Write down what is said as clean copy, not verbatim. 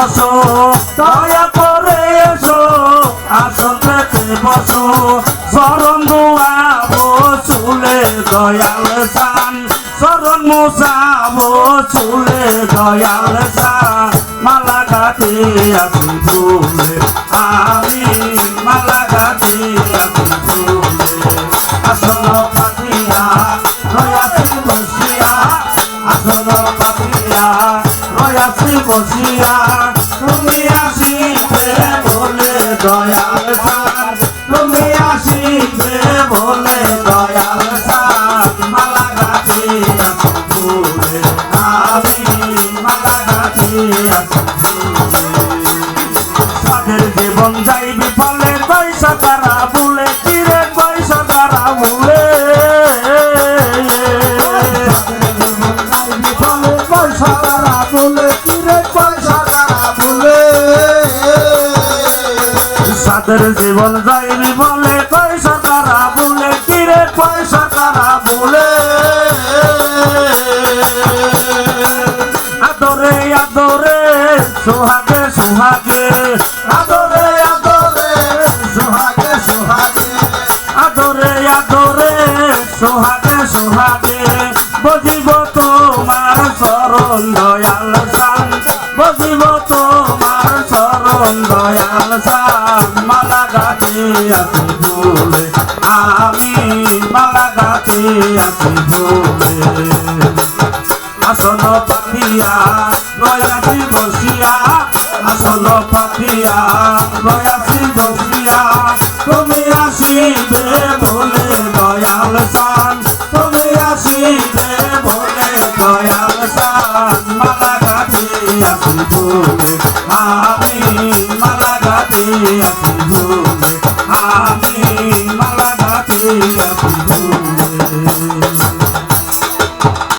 দয়া করে এসো আসল পেতে বসো শরণ মুআবো চুলে দয়াল সান শরণ মুসাবো চুলে দয়াল সান মালা গাতে আসি ভুলে আমি মালা গাতে আসি ভুলে আসল পাতিয়া রয়াসি বসিয়া আসল পাতিয়া রয়াসি বসিয়া তুমি আসিবে বলে দয়াল সান তুমি আসিবে বলে দয়াল সান মালা গাতে আসি ভুলে আমি মালা গাতে আসি ভুলে সাদের জীবন যাই বিফলে পয়সা তারা ভুলে তীরে পয়সা তারা ভুলে বিফলে পয়সা তারা ভুলে তীরে পয়সা তারা ভুলে সাদের জীবন যাই বিফলে পয়সা তারা ভুলে তীরে পয়সা তারা ভুলে আদরে আদরে সোহাগে সোহাগে আদরে আদরে সোহাগে সোহাগে আদরে আদরে সোহাগে সোহাগে বজিব তোমার শরণ দয়াল সান বজিব তোমার শরণ দয়াল সান মালা গাতে আসি ভুলে আমি মালা গাতে আসি ভুলে আসল পাতিয়া রয়াসি বসিয়া আসল পাতিয়া রয়াসি বসিয়া তুমি আসিবে বলে দয়াল সান তুমি আসিবে বলে দয়াল সান মালা গাতে আসি ভুলে আমি মালা গাতে আসি ভুলে আমি মালা গাতে আসি ভুলে